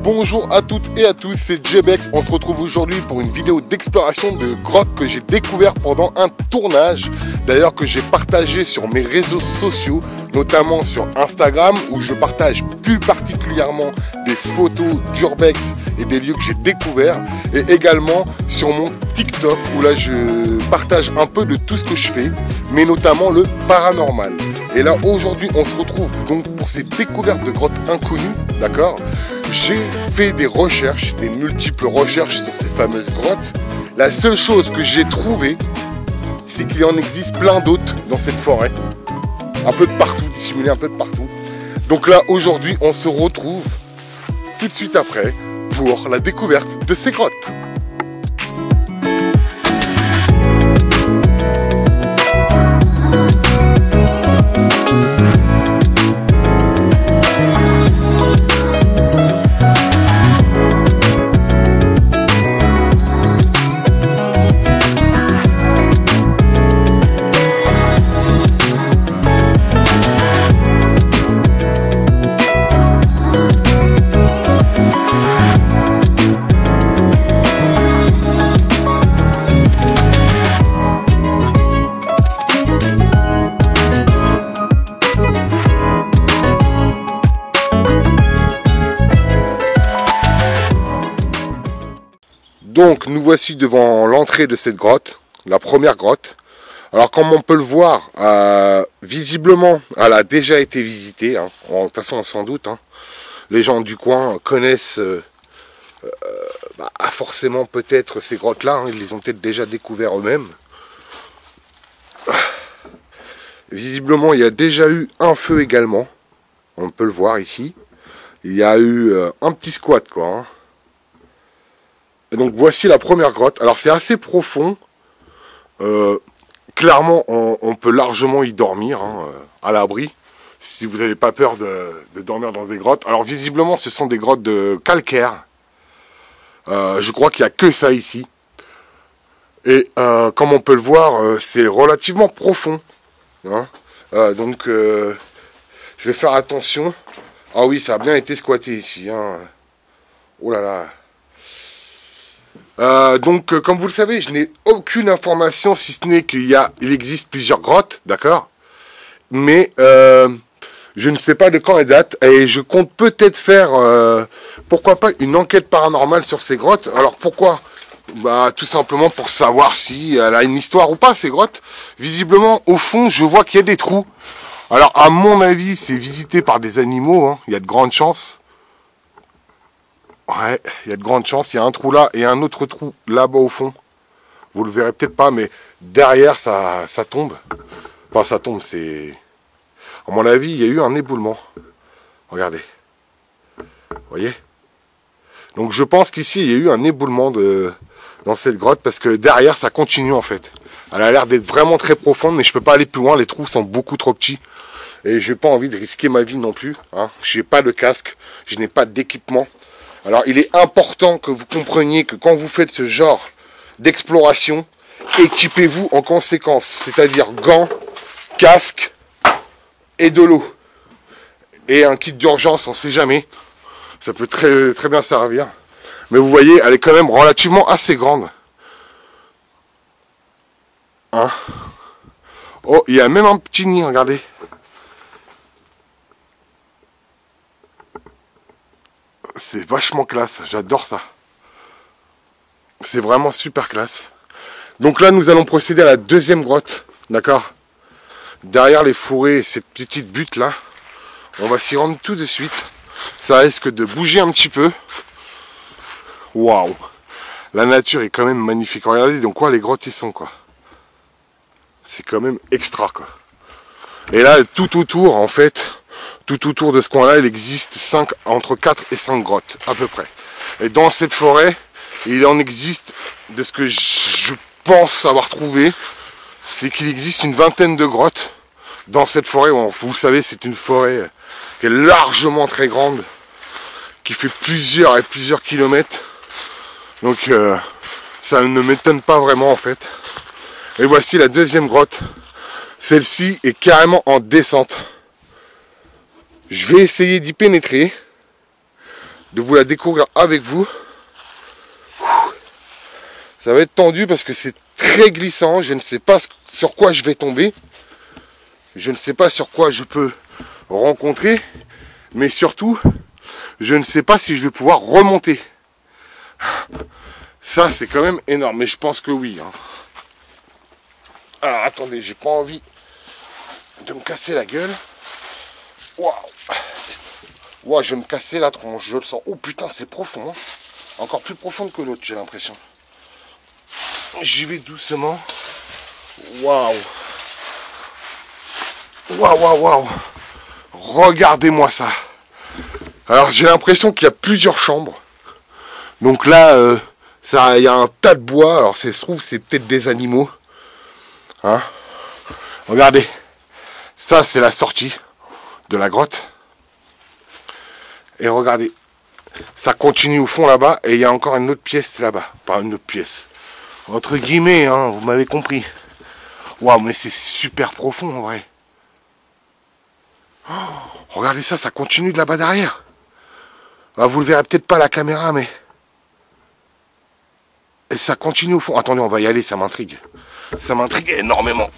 Bonjour à toutes et à tous, c'est Jebex. On se retrouve aujourd'hui pour une vidéo d'exploration de grottes que j'ai découvert pendant un tournage. D'ailleurs que j'ai partagé sur mes réseaux sociaux, notamment sur Instagram où je partage plus particulièrement des photos d'urbex et des lieux que j'ai découverts. Et également sur mon TikTok où là je partage un peu de tout ce que je fais, mais notamment le paranormal. Et là aujourd'hui on se retrouve donc pour ces découvertes de grottes inconnues, d'accord? J'ai fait des recherches, des multiples recherches sur ces fameuses grottes. La seule chose que j'ai trouvée, c'est qu'il en existe plein d'autres dans cette forêt. Un peu de partout, dissimulés un peu de partout. Donc là, aujourd'hui, on se retrouve tout de suite après pour la découverte de ces grottes. Donc nous voici devant l'entrée de cette grotte, la première grotte. Alors comme on peut le voir, visiblement elle a déjà été visitée, hein. De toute façon sans doute, hein. Les gens du coin connaissent forcément peut-être ces grottes-là, hein. Ils les ont peut-être déjà découvertes eux-mêmes. Visiblement il y a déjà eu un feu également, on peut le voir ici. Il y a eu un petit squat quoi, hein. Et donc voici la première grotte. Alors c'est assez profond. Clairement on peut largement y dormir, hein, à l'abri. Si vous n'avez pas peur de dormir dans des grottes. Alors visiblement ce sont des grottes de calcaire. Je crois qu'il n'y a que ça ici. Et comme on peut le voir, c'est relativement profond, hein. Donc je vais faire attention. Ah oui, ça a bien été squatté ici, hein. Oh là là. Donc, comme vous le savez, je n'ai aucune information si ce n'est qu'il existe plusieurs grottes, d'accord? Mais je ne sais pas de quand elles datent et je compte peut-être faire, pourquoi pas, une enquête paranormale sur ces grottes. Alors pourquoi? Tout simplement pour savoir si elle a une histoire ou pas, ces grottes. Visiblement, au fond, je vois qu'il y a des trous. Alors, à mon avis, c'est visité par des animaux, hein. Il y a de grandes chances. Ouais, il y a de grandes chances. Il y a un trou là et un autre trou là-bas au fond. Vous le verrez peut-être pas, mais derrière, ça tombe. Enfin, ça tombe, c'est... À mon avis, il y a eu un éboulement. Regardez. Vous voyez? Donc, je pense qu'ici, il y a eu un éboulement dans cette grotte parce que derrière, ça continue en fait. Elle a l'air d'être vraiment très profonde, mais je peux pas aller plus loin. Les trous sont beaucoup trop petits. Et je n'ai pas envie de risquer ma vie non plus, hein. Je n'ai pas de casque, je n'ai pas d'équipement. Alors il est important que vous compreniez que quand vous faites ce genre d'exploration, équipez-vous en conséquence, c'est-à-dire gants, casque et de l'eau. Et un kit d'urgence, on ne sait jamais, ça peut très, très bien servir. Mais vous voyez, elle est quand même relativement assez grande. Hein? Oh, il y a même un petit nid, regardez. C'est vachement classe, j'adore ça. C'est vraiment super classe. Donc là, nous allons procéder à la deuxième grotte, d'accord? Derrière les fourrés, cette petite butte là, on va s'y rendre tout de suite. Ça risque de bouger un petit peu. Waouh! La nature est quand même magnifique. Regardez donc quoi les grottes y sont, quoi. C'est quand même extra, quoi. Et là, tout autour, en fait... Tout autour de ce coin-là, il existe entre 4 et 5 grottes, à peu près. Et dans cette forêt, il en existe, de ce que je pense avoir trouvé, c'est qu'il existe une vingtaine de grottes dans cette forêt. Vous savez, c'est une forêt qui est largement très grande, qui fait plusieurs et plusieurs kilomètres. Donc, ça ne m'étonne pas vraiment, en fait. Et voici la deuxième grotte. Celle-ci est carrément en descente. Je vais essayer d'y pénétrer, de vous la découvrir avec vous. Ça va être tendu parce que c'est très glissant. Je ne sais pas sur quoi je vais tomber. Je ne sais pas sur quoi je peux rencontrer. Mais surtout, je ne sais pas si je vais pouvoir remonter. Ça, c'est quand même énorme. Mais je pense que oui. Hein. Alors, attendez, j'ai pas envie de me casser la gueule. Waouh! Wow, je vais me casser la tronche, je le sens. Oh putain, c'est profond. Hein. Encore plus profond que l'autre, j'ai l'impression. J'y vais doucement. Waouh! Waouh, waouh, waouh! Regardez-moi ça. Alors, j'ai l'impression qu'il y a plusieurs chambres. Donc là, il y a un tas de bois. Alors, ça se trouve, c'est peut-être des animaux. Hein? Regardez. Ça, c'est la sortie de la grotte. Et regardez, ça continue au fond là-bas, et il y a encore une autre pièce là-bas. Pas une autre pièce, entre guillemets, hein, vous m'avez compris. Waouh, mais c'est super profond en vrai. Oh, regardez ça, ça continue de là-bas derrière. Ah, vous le verrez peut-être pas à la caméra, mais... Et ça continue au fond. Attendez, on va y aller, ça m'intrigue. Ça m'intrigue énormément.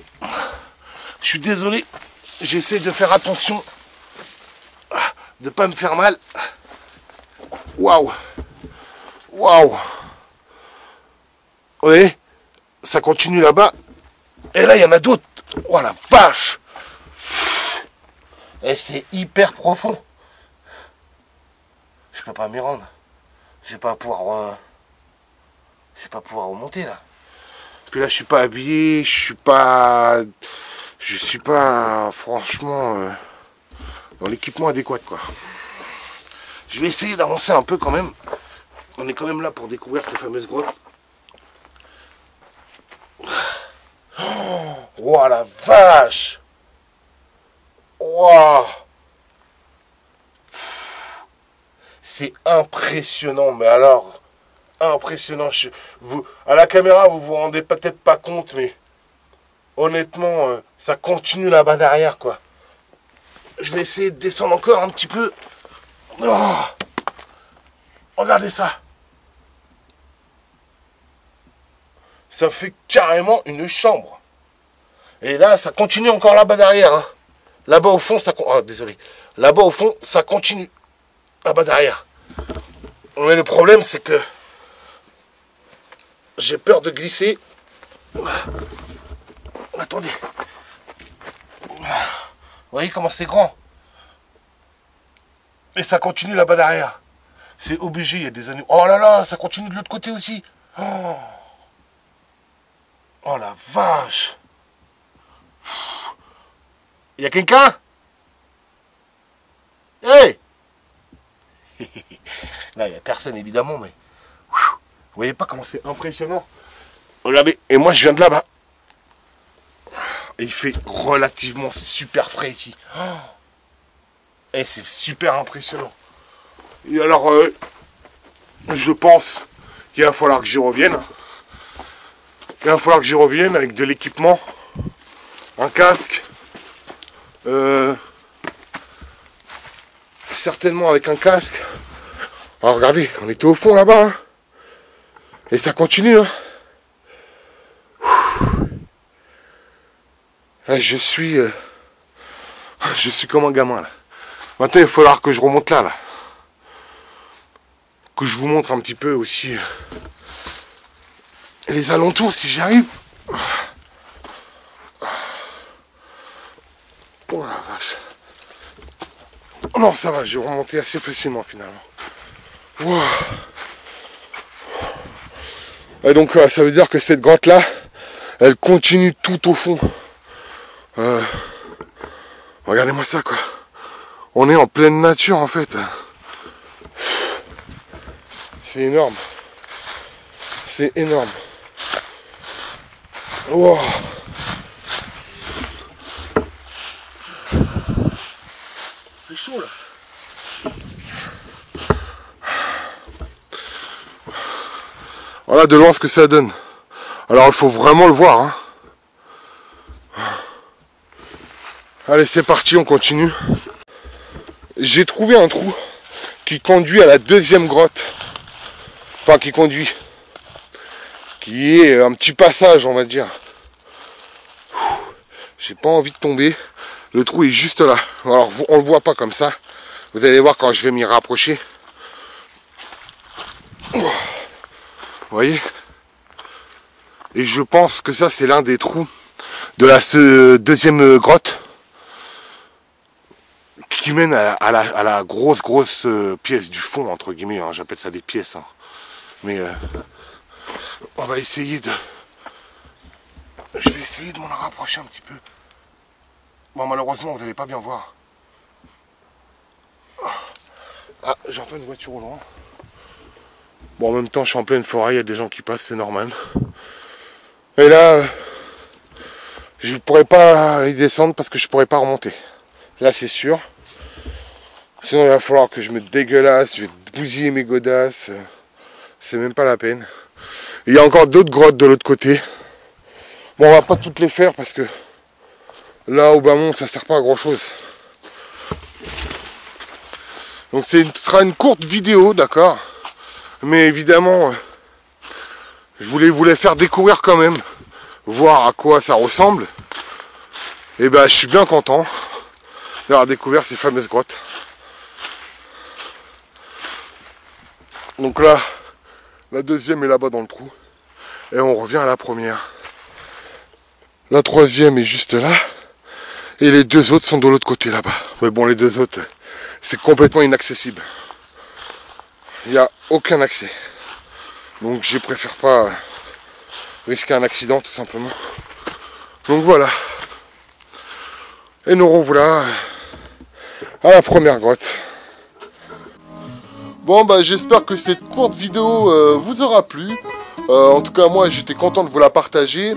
Je suis désolé, j'essaie de faire attention. De pas me faire mal. Waouh. Waouh. Vous voyez, ça continue là-bas. Et là, il y en a d'autres. Oh la vache. Et c'est hyper profond. Je peux pas m'y rendre. Je vais pas pouvoir remonter là. Puis là, je suis pas habillé. Je suis pas franchement... dans l'équipement adéquat quoi. Je vais essayer d'avancer un peu quand même. On est quand même là pour découvrir ces fameuses grottes. Oh la vache. Wow. C'est impressionnant, mais alors impressionnant. Vous, à la caméra vous vous rendez peut-être pas compte, mais honnêtement ça continue là-bas derrière quoi. Je vais essayer de descendre encore un petit peu. Oh, regardez ça. Ça fait carrément une chambre. Et là, ça continue encore là-bas derrière. Hein. Là-bas au fond, ça... Oh, désolé. Là-bas au fond, ça continue. Là-bas derrière. Mais le problème, c'est que... j'ai peur de glisser. Attendez. Vous voyez comment c'est grand. Et ça continue là-bas derrière. C'est obligé, il y a des animaux. Oh là là, ça continue de l'autre côté aussi. Oh, oh la vache. Il y a quelqu'un? Hey. Là, il n'y a personne évidemment, mais... Vous voyez pas comment c'est impressionnant? Regardez, et moi je viens de là-bas. Et il fait relativement super frais ici. Oh. Et c'est super impressionnant. Et alors, je pense qu'il va falloir que j'y revienne. Il va falloir que j'y revienne avec de l'équipement, un casque, certainement avec un casque. Alors regardez, on était au fond là-bas, hein. Et ça continue. Hein. Là, je suis comme un gamin là. Maintenant, il va falloir que je remonte là. Que je vous montre un petit peu aussi les alentours si j'y arrive. Oh la vache. Non, ça va, j'ai remonté assez facilement finalement. Wow. Et donc, ça veut dire que cette grotte là, elle continue tout au fond. Regardez-moi ça quoi. On est en pleine nature en fait. C'est énorme. C'est énorme. Wow. C'est chaud là. Voilà de loin ce que ça donne. Alors il faut vraiment le voir. Hein. Allez, c'est parti, on continue. J'ai trouvé un trou qui conduit à la deuxième grotte. Enfin, qui est un petit passage, on va dire. J'ai pas envie de tomber. Le trou est juste là. Alors, on le voit pas comme ça. Vous allez voir quand je vais m'y rapprocher. Vous voyez? Et je pense que ça, c'est l'un des trous de la deuxième grotte qui mène à la grosse pièce du fond, entre guillemets. Hein. J'appelle ça des pièces. Hein. Mais on va essayer de... Je vais essayer de m'en rapprocher un petit peu. Bon, malheureusement, vous n'allez pas bien voir. Ah, j'entends une voiture au loin. Bon, en même temps, je suis en pleine forêt, il y a des gens qui passent, c'est normal. Et là, je ne pourrais pas y descendre parce que je ne pourrais pas remonter. Là, c'est sûr. Sinon, il va falloir que je me dégueulasse, je vais bousiller mes godasses. C'est même pas la peine. Il y a encore d'autres grottes de l'autre côté. Bon, on va pas toutes les faire parce que là, au bas mont, ça sert pas à grand chose. Donc, ce sera une courte vidéo, d'accord. Mais évidemment, je voulais vous les faire découvrir quand même. Voir à quoi ça ressemble. Et ben, je suis bien content d'avoir découvert ces fameuses grottes. Donc là, la deuxième est là-bas dans le trou. Et on revient à la première. La troisième est juste là. Et les deux autres sont de l'autre côté là-bas. Mais bon, les deux autres, c'est complètement inaccessible. Il n'y a aucun accès. Donc je préfère pas risquer un accident tout simplement. Donc voilà. Et nous revoilà à la première grotte. Bon bah j'espère que cette courte vidéo vous aura plu. En tout cas moi j'étais content de vous la partager.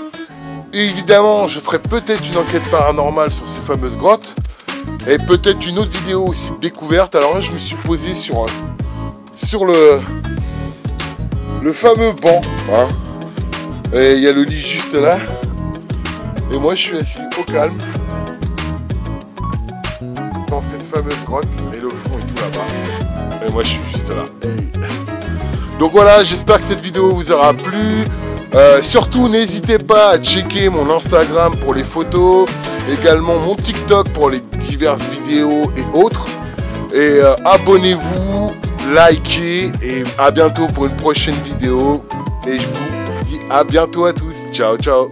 Et évidemment je ferai peut-être une enquête paranormale sur ces fameuses grottes. Et peut-être une autre vidéo aussi de découverte. Alors là je me suis posé sur le fameux banc. Hein. Et il y a le lit juste là. Et moi je suis assis au calme. Dans cette fameuse grotte. Et le fond est tout là-bas. Et moi je suis juste là. Hey. Donc voilà, j'espère que cette vidéo vous aura plu. Surtout n'hésitez pas à checker mon Instagram pour les photos. Également mon TikTok pour les diverses vidéos et autres. Et abonnez-vous, likez. Et à bientôt pour une prochaine vidéo. Et je vous dis à bientôt à tous. Ciao ciao.